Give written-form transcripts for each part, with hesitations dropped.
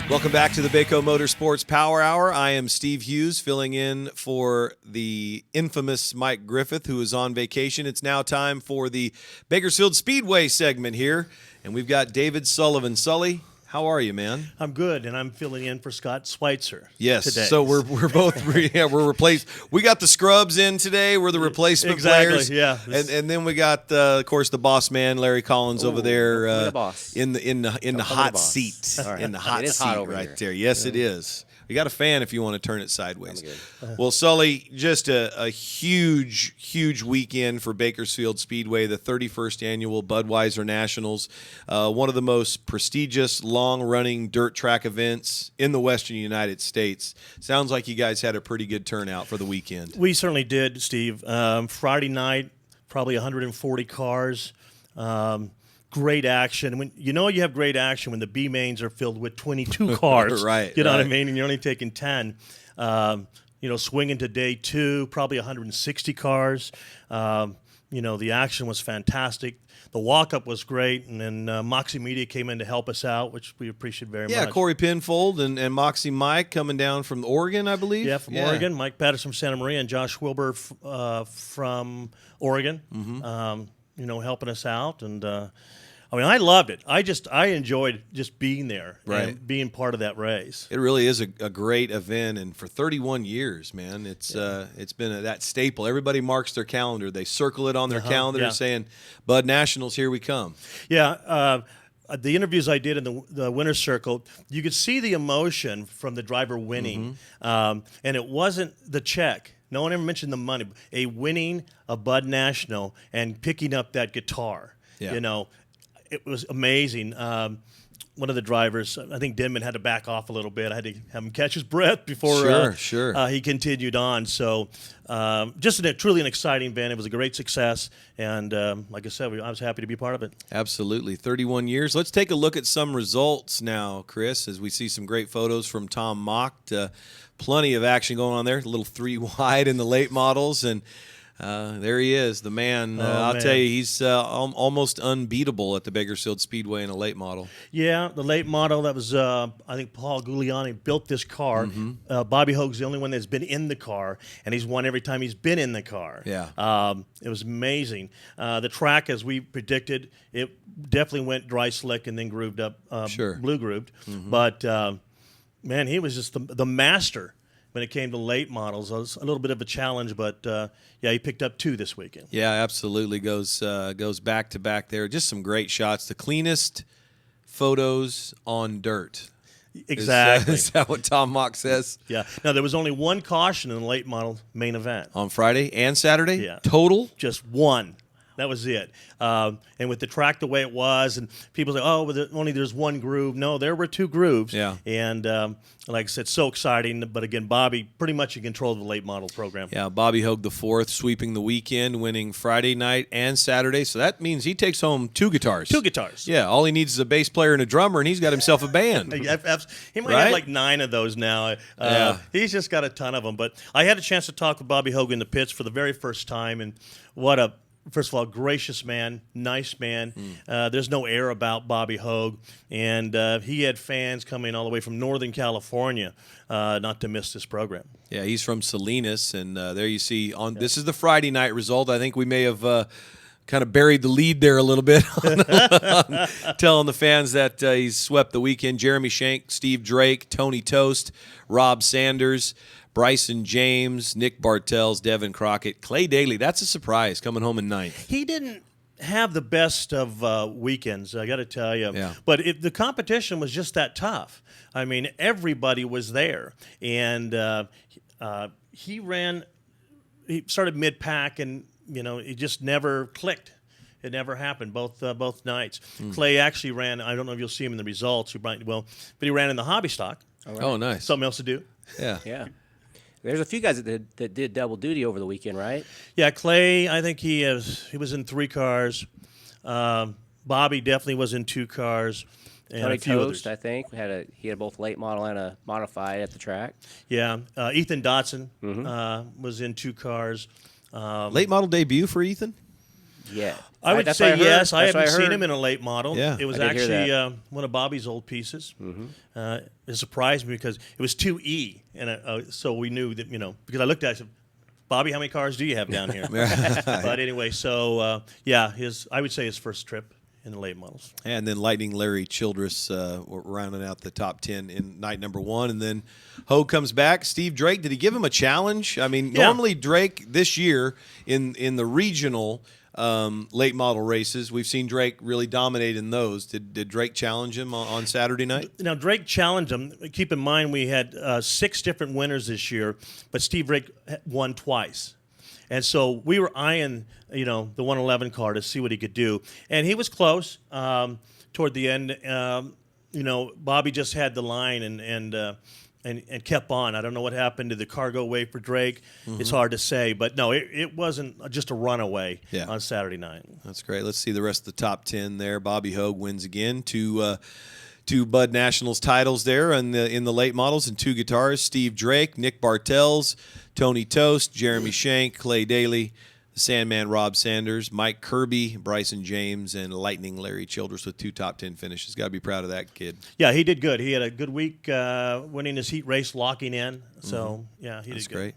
Welcome back to the Baco Motorsports Power Hour. I am Steve Hughes, filling in for the infamous Mike Griffith, who is on vacation. It's now time for the Bakersfield Speedway segment here, and we've got David Sullivan. Sully, how are you, man? I'm good, and I'm filling in for Scott Schweitzer. Yes, today. so we're both we're replaced. We got the scrubs in today. We're the replacement players. Yeah, and then we got of course the boss man Larry Collins over there the boss. in the hot seat Right. in the hot It is seat hot over right here. there. Yes, it is. We got a fan if you want to turn it sideways. Well, Sully, just a huge weekend for Bakersfield Speedway, the 31st annual Budweiser Nationals, one of the most prestigious, long-running dirt track events in the Western United States. Sounds like you guys had a pretty good turnout for the weekend. We certainly did, Steve. Friday night, probably 140 cars. Great action. When you have great action when the B mains are filled with 22 cars. Right. You know right. what I mean? And you're only taking 10. Swinging to day two, probably 160 cars. The action was fantastic. The walk-up was great, and then Moxie Media came in to help us out, which we appreciate very much. Yeah, Corey Penfold and Moxie Mike coming down from Oregon, I believe. Yeah, from Oregon. Mike Patterson from Santa Maria and Josh Wilbur from Oregon, helping us out. And, I loved it. I enjoyed just being there and being part of that race. It really is a great event, and for 31 years, man, it's been that staple. Everybody marks their calendar. They circle it on their calendar saying, Bud Nationals, here we come. Yeah, the interviews I did in the winner's circle, you could see the emotion from the driver winning, and it wasn't the check. No one ever mentioned the money. Winning a Bud National and picking up that guitar, it was amazing. One of the drivers, I think Denman, had to back off a little bit. I had to have him catch his breath before he continued on. So just truly an exciting event. It was a great success. And like I said, I was happy to be part of it. Absolutely. 31 years. Let's take a look at some results now, Chris, as we see some great photos from Tom Oct. Plenty of action going on there. A little 3 wide in the late models. And there he is, the man. I'll tell you, he's almost unbeatable at the Bakersfield Speedway in a late model. Yeah, the late model, that was, I think Paul Giuliani built this car. Bobby Hoag's the only one that's been in the car, and he's won every time he's been in the car. Yeah. It was amazing. The track, as we predicted, it definitely went dry slick and then grooved up, blue grooved. But, man, he was just the master. When it came to late models, it was a little bit of a challenge, but he picked up 2 this weekend. Yeah, absolutely. Goes back to back there. Just some great shots. The cleanest photos on dirt. Exactly. Is that what Tom Oct says? Yeah. Now, there was only 1 caution in the late model main event. On Friday and Saturday? Yeah. Total? Just 1. That was it. And with the track the way it was, and people say, oh, well, there's 1 groove. No, there were 2 grooves. Yeah. And like I said, so exciting. But again, Bobby pretty much in control of the late model program. Yeah, Bobby Hoag the 4th, sweeping the weekend, winning Friday night and Saturday. So that means he takes home 2 guitars. 2 guitars. Yeah, all he needs is a bass player and a drummer, and he's got himself a band. He might have like 9 of those now. He's just got a ton of them. But I had a chance to talk with Bobby Hoag in the pits for the very first time, and first of all, gracious man, nice man. There's no air about Bobby Hoag. And he had fans coming all the way from Northern California not to miss this program. Yeah, he's from Salinas, and there you see, this is the Friday night result. I think we may have kind of buried the lead there a little bit on telling the fans that he's swept the weekend. Jeremy Shank, Steve Drake, Tony Toast, Rob Sanders, Bryson James, Nick Bartels, Devin Crockett, Clay Daly. That's a surprise coming home in 9th. He didn't have the best of weekends, I got to tell you. Yeah. But the competition was just that tough. I mean, everybody was there. And he started mid-pack, and, it just never clicked. It never happened, both nights. Clay actually ran, I don't know if you'll see him in the results, but he ran in the hobby stock. Right. Oh, nice. Something else to do. Yeah. Yeah. There's a few guys that did double duty over the weekend, right? Yeah, Clay, I think he was in 3 cars. Bobby definitely was in 2 cars. And Tony a few Toast, others. I think, he had both late model and a modified at the track. Yeah, Ethan Dotson was in 2 cars. Late model debut for Ethan? yet. I would That's what say heard. yes. I That's what haven't seen heard. him in a late model. Yeah. It was I did hear actually one of Bobby's old pieces. It surprised me because it was 2E, and so we knew that, because I looked at it, I said, Bobby, how many cars do you have down here? But anyway, so yeah, I would say his first trip in the late models. And then Lightning Larry Childress rounding out the top 10 in night number 1. And then Hogue comes back. Steve Drake, did he give him a challenge? I mean, normally Drake this year in the regional late model races, we've seen Drake really dominate in those. Did Drake challenge him on Saturday night? Now, Drake challenged him. Keep in mind we had 6 different winners this year, but Steve Drake won twice. And so we were eyeing, the 111 car to see what he could do. And he was close toward the end. Bobby just had the line and kept on. I don't know what happened to the cargo way for Drake. It's hard to say. But, no, it wasn't just a runaway on Saturday night. That's great. Let's see the rest of the top 10 there. Bobby Hogue wins again. Two Bud Nationals titles there in the late models and 2 guitars. Steve Drake, Nick Bartels, Tony Toast, Jeremy Shank, Clay Daly, the Sandman Rob Sanders, Mike Kirby, Bryson James, and Lightning Larry Childress with 2 top 10 finishes. Got to be proud of that kid. Yeah, he did good. He had a good week winning his heat race, locking in. So, yeah, he did good. Great.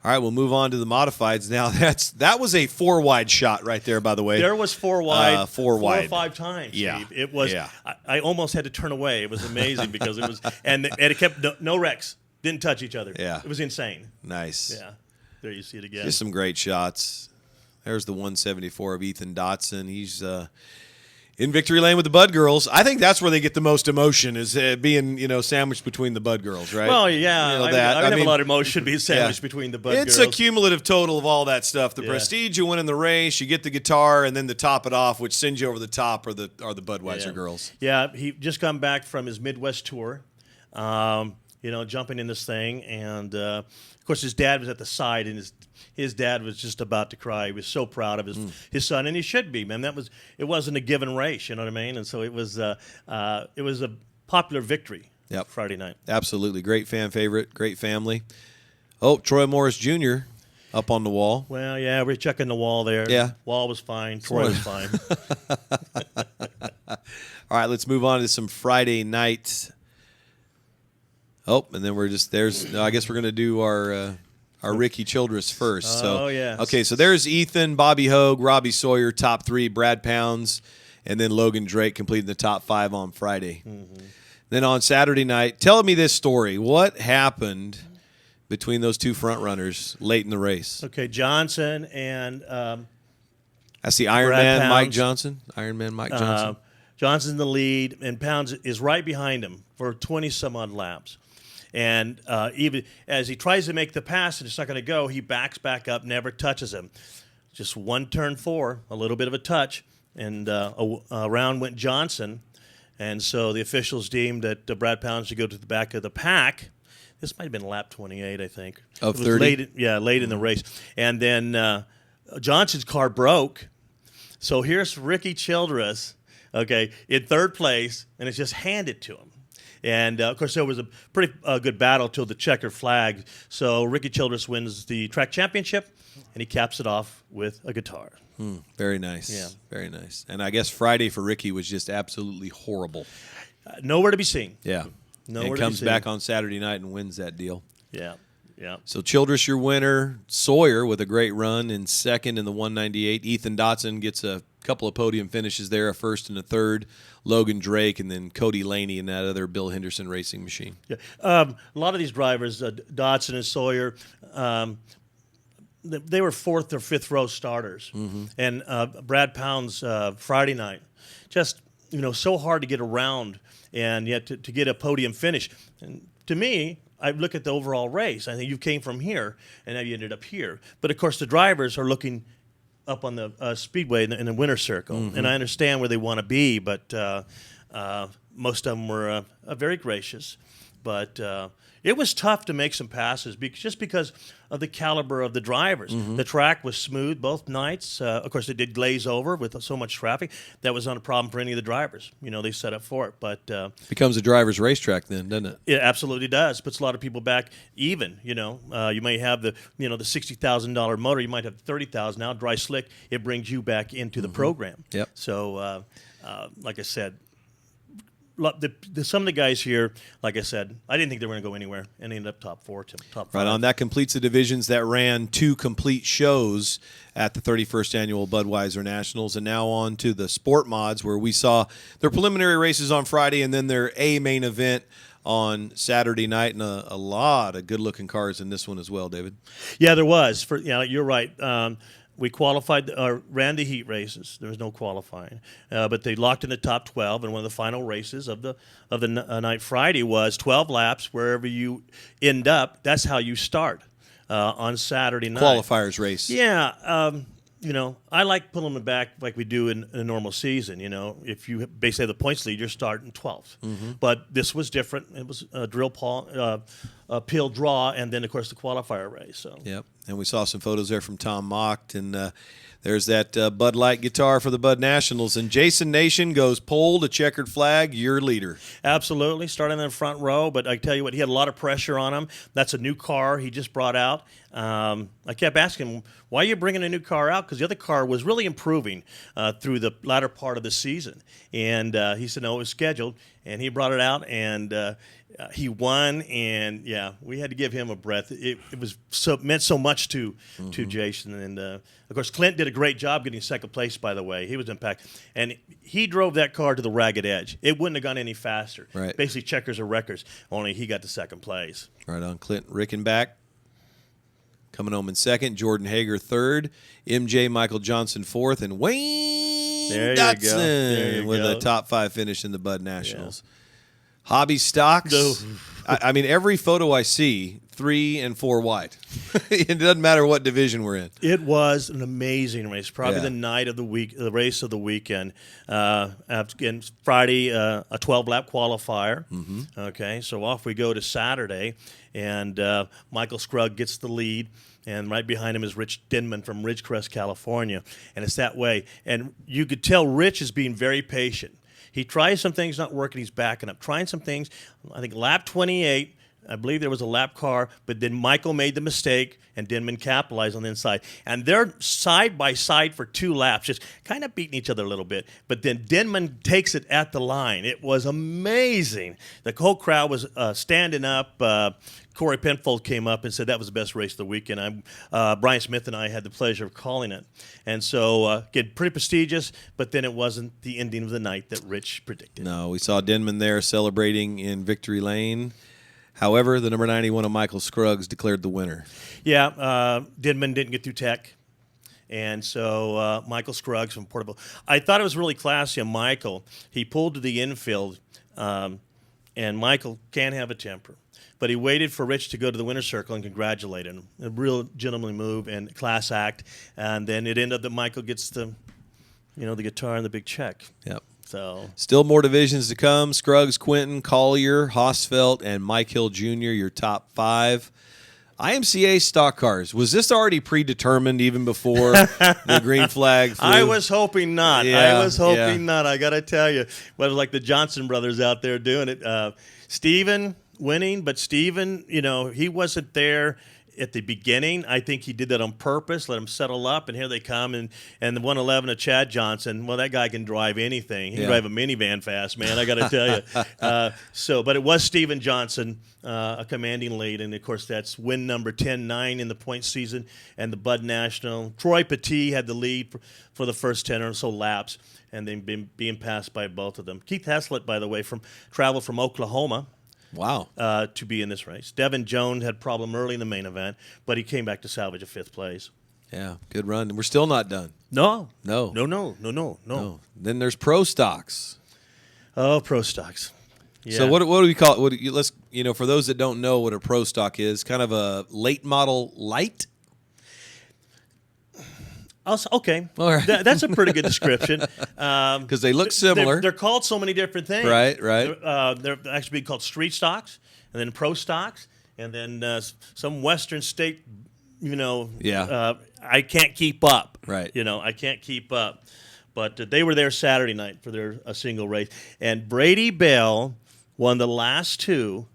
All right, we'll move on to the modifieds now. That was a 4-wide shot right there, by the way. There was 4 wide, 4 wide. 4 or 5 times. Yeah, Steve. It was. Yeah. I almost had to turn away. It was amazing because it was, and it kept no wrecks. Didn't touch each other. Yeah, it was insane. Nice. Yeah, there you see it again. Just some great shots. There's the 174 of Ethan Dotson. He's in victory lane with the Bud girls. I think that's where they get the most emotion, is being sandwiched between the Bud girls, right? Well, yeah, I have a lot of emotion being sandwiched yeah. between the Bud It's girls. a cumulative total of all that stuff. The prestige of winning the race, you get the guitar, and then to top it off, which sends you over the top, are the Budweiser girls. Yeah, he just come back from his Midwest tour, jumping in this thing, and of course his dad was at the side, and his dad was just about to cry. He was so proud of his son, and he should be, man. It wasn't a given race, you know what I mean? And so it was a popular victory. Yep. Friday night. Absolutely, great fan favorite, great family. Oh, Troy Morris Jr. up on the wall. Well, yeah, we're checking the wall there. Yeah, wall was fine. Troy was fine. All right, let's move on to some Friday night. Oh, and then I guess we're going to do our Ricky Childress first. Oh, yeah. Okay, so there's Ethan, Bobby Hogue, Robbie Sawyer, top 3, Brad Pounds, and then Logan Drake completing the top 5 on Friday. Then on Saturday night, tell me this story. What happened between those 2 front runners late in the race? Okay, Johnson and That's the Iron Brad Man Pounds. Mike Johnson. Iron Man Mike Johnson. Johnson's in the lead, and Pounds is right behind him for 20-some-odd laps. And even as he tries to make the pass and it's not going to go, he backs back up, never touches him. Just one turn 4, a little bit of a touch, and around went Johnson. And so the officials deemed that Brad Pounds should go to the back of the pack. This might have been lap 28, I think. Of it was 30? late in the race. And then Johnson's car broke. So here's Ricky Childress, okay, in 3rd place, and it's just handed to him. And, of course, there was a pretty good battle till the checkered flag. So Ricky Childress wins the track championship, and he caps it off with a guitar. Very nice. Yeah. Very nice. And I guess Friday for Ricky was just absolutely horrible. Nowhere to be seen. Yeah. Nowhere and to comes be back seen. on Saturday night and wins that deal. Yeah. Yeah. So Childress, your winner. Sawyer with a great run in 2nd in the 198. Ethan Dotson gets a couple of podium finishes there, a 1st and a 3rd. Logan Drake, and then Cody Laney in that other Bill Henderson racing machine. Yeah. A lot of these drivers, Dotson and Sawyer, they were 4th or 5th row starters. And Brad Pounds Friday night, just so hard to get around, and yet to get a podium finish. And to me, I look at the overall race. I think you came from here, and now you ended up here. But of course, the drivers are looking up on the speedway in the winner's circle, and I understand where they want to be, but most of them were very gracious. but it was tough to make some passes just because of the caliber of the drivers. The track was smooth both nights. Of course, it did glaze over with so much traffic. That was not a problem for any of the drivers. They set up for it. But becomes a driver's racetrack then, doesn't it? it absolutely does. Puts a lot of people back even. You may have the the $60,000 motor. You might have 30,000 now. Dry slick. It brings you back into the program. Yep. So, like I said, some of the guys here, like I said, I didn't think they were going to go anywhere, and they ended up top 4 to top 5. Right on. That completes the divisions that ran 2 complete shows at the 31st Annual Budweiser Nationals, and now on to the Sport Mods, where we saw their preliminary races on Friday and then their A main event on Saturday night, and a lot of good-looking cars in this one as well, David. Yeah, there was. You're right. We qualified, ran the heat races. There was no qualifying, but they locked in the top 12. And one of the final races of the night Friday was 12 laps. Wherever you end up, that's how you start on Saturday night. Qualifiers race. Yeah. I like pulling them back like we do in a normal season. If you basically have the points lead, you're starting 12th. But this was different. It was a peel draw, and then, of course, the qualifier race. So. Yep. And we saw some photos there from Tom Mocht, and there's that Bud Light guitar for the Bud Nationals. And Jason Nation goes pole to checkered flag, your leader. Absolutely, starting in the front row. But I tell you what, he had a lot of pressure on him. That's a new car he just brought out. I kept asking him, why are you bringing a new car out? Because the other car was really improving through the latter part of the season. And he said, no, it was scheduled. And he brought it out, and he won. And, yeah, we had to give him a breath. It meant so much to Jason. And, of course, Clint did a great job getting second place, by the way. He was impacted. And he drove that car to the ragged edge. It wouldn't have gone any faster. Right. Basically, checkers or records, only he got to second place. Right on. Clint Rickenback coming home in second. Jordan Hager third. MJ Michael Johnson fourth. And Wayne Dotson with a top 5 finish in the Bud Nationals. Yeah. Hobby stocks. No. I mean, every photo I see, 3 and 4 wide. It doesn't matter what division we're in. It was an amazing race. Probably the night of the week, the race of the weekend. Again, Friday, a 12-lap qualifier. Okay, so off we go to Saturday, and Michael Scruggs gets the lead. And right behind him is Rich Denman from Ridgecrest, California. And it's that way. And you could tell Rich is being very patient. He tries some things, not working, he's backing up. Trying some things. I think lap 28, I believe there was a lap car, but then Michael made the mistake, and Denman capitalized on the inside. And they're side by side for 2 laps, just kind of beating each other a little bit. But then Denman takes it at the line. It was amazing. The whole crowd was standing up. Corey Penfold came up and said that was the best race of the weekend. Brian Smith and I had the pleasure of calling it. And so, again, pretty prestigious, but then it wasn't the ending of the night that Rich predicted. No, we saw Denman there celebrating in victory lane. However, the number 91 of Michael Scruggs declared the winner. Yeah, Denman didn't get through tech. And so Michael Scruggs from Portable. I thought it was really classy of Michael. He pulled to the infield, and Michael can't have a temper. But he waited for Rich to go to the winner's circle and congratulated him. A real gentlemanly move and class act. And then it ended up that Michael gets the guitar and the big check. Yep. So still more divisions to come. Scruggs, Quinton, Collier, Hosfeld, and Mike Hill Jr., your top 5. IMCA stock cars. Was this already predetermined even before the green flag flew? I was hoping not. Yeah, I was hoping not. I got to tell you. Well, it was like the Johnson brothers out there doing it. Steven winning, but Steven, he wasn't there at the beginning. I think he did that on purpose, let him settle up, and here they come. And the 111 of Chad Johnson, well, that guy can drive anything. He can drive a minivan fast, man, I got to tell you. But it was Steven Johnson, a commanding lead, and, of course, that's win number 10-9 in the point season and the Bud National. Troy Petit had the lead for the first 10 or so laps, and then being passed by both of them. Keith Heslett, by the way, traveled from Oklahoma. Wow. To be in this race. Devin Jones had a problem early in the main event, but he came back to salvage a 5th place. Yeah, good run. And we're still not done. No. No. Then there's pro stocks. Oh, pro stocks. Yeah. So what do we call it? Let's for those that don't know what a pro stock is, kind of a late model light. Okay, all right. That's a pretty good description. Because they look similar. They're called so many different things. Right. They're actually being called street stocks. and then pro stocks, and then some Western state. I can't keep up. Right. I can't keep up. But they were there Saturday night for their single race, and Brady Bell won the last two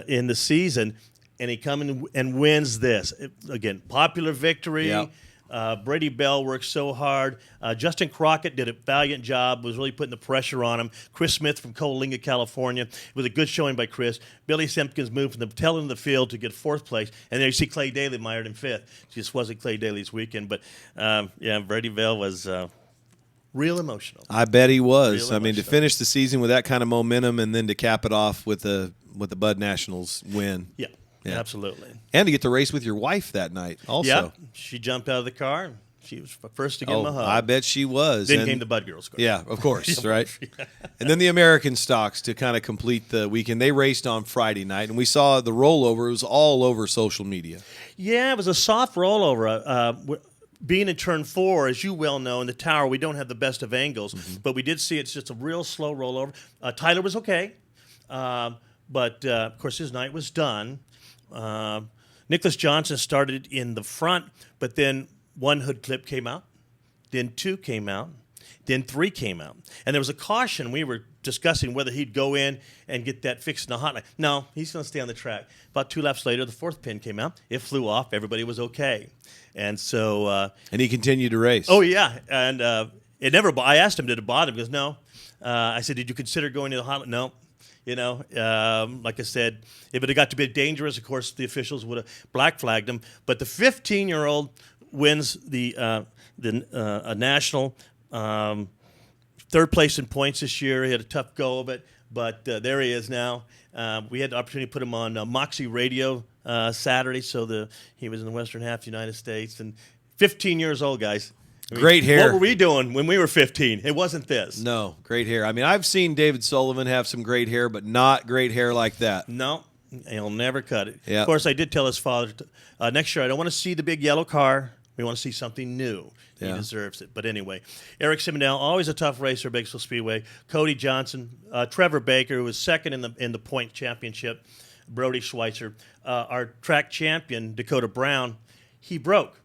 in the season, and he comes and wins this. Again, popular victory. Yep. Brady Bell worked so hard. Justin Crockett did a valiant job, was really putting the pressure on him. Chris Smith from Coalinga, California. It was a good showing by Chris. Billy Simpkins moved from the tail end of the field to get fourth place. And there you see Clay Daly mired in fifth. It just wasn't Clay Daly's weekend. But, Brady Bell was real emotional. I bet he was. Real I mean, to emotional. finish the season with that kind of momentum and then to cap it off with the Bud Nationals win. Yeah, Yeah. absolutely. And to get to race with your wife that night also. Yeah, she jumped out of the car. And she was first to give him a hug. I bet she was. Then And- came the Bud Girls. Of course. Yeah, of course, right? And then the American stocks to kind of complete the weekend. They raced on Friday night, and we saw the rollover. It was all over social media. Yeah, it was a soft rollover. Being in turn 4, as you well know, in the tower, we don't have the best of angles, but we did see it's just a real slow rollover. Tyler was okay, but of course his night was done. Nicholas Johnson started in the front, but then one hood clip came out, then 2 came out, then 3 came out. And there was a caution. We were discussing whether he'd go in and get that fixed in the hotline. No, he's going to stay on the track. About 2 laps later, the 4th pin came out. It flew off. Everybody was okay. And so... And he continued to race. oh, yeah. And it never... I asked him, did it bother him? He goes, no. I said, did you consider going to the hotline? No. Like I said, if it had got to be dangerous, of course, the officials would have black flagged him. But the 15-year-old wins the national... third place in points this year. He had a tough go of it, but there he is now. We had the opportunity to put him on Moxie Radio Saturday, so he was in the western half of the United States. And 15 years old, guys. I mean, Great hair. What were we doing when we were 15? It wasn't this. No, great hair. I mean, I've seen David Sullivan have some great hair, but not great hair like that. No, he'll never cut it. Yeah. Of course, I did tell his father, next year I don't want to see the big yellow car. We want to see something new. He Yeah. deserves it. But anyway, Eric Simondale, always a tough racer at Bakersfield Speedway. Cody Johnson, Trevor Baker, who was second in the point championship. Brody Schweitzer, our track champion, Dakota Brown, he broke.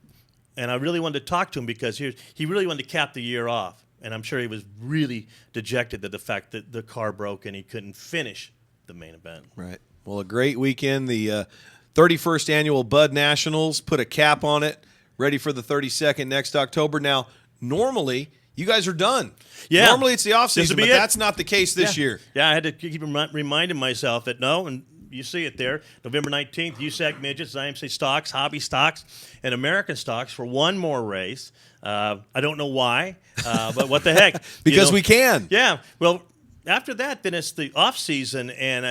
And I really wanted to talk to him because he really wanted to cap the year off. And I'm sure he was really dejected at the fact that the car broke and he couldn't finish the main event. Right. Well, a great weekend. The 31st annual Bud Nationals put a cap on it. Ready for the 32nd next October. Now, normally, you guys are done. Yeah. Normally, it's the This offseason, will be but it. that's not the case this year. Yeah, I had to keep reminding myself that no, and you see it there. November 19th, USAC Midgets, IMC Stocks, Hobby Stocks, and American Stocks for one more race. I don't know why, but what the heck. Because we can. Yeah. Well, after that, then it's the off season, and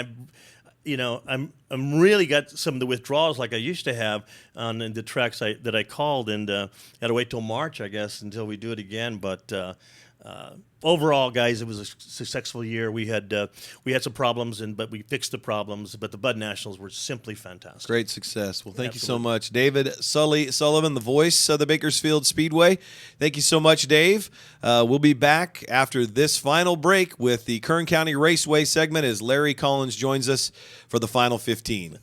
I'm really got some of the withdrawals like I used to have on the tracks that I called, and had to wait till March, I guess, until we do it again. But overall, guys, it was a successful year. We had some problems, but we fixed the problems. But the Bud Nationals were simply fantastic. Great success. Well, thank you so Absolutely. much. David Sullivan, the voice of the Bakersfield Speedway. Thank you so much, Dave. We'll be back after this final break with the Kern County Raceway segment as Larry Collins joins us for the final 15.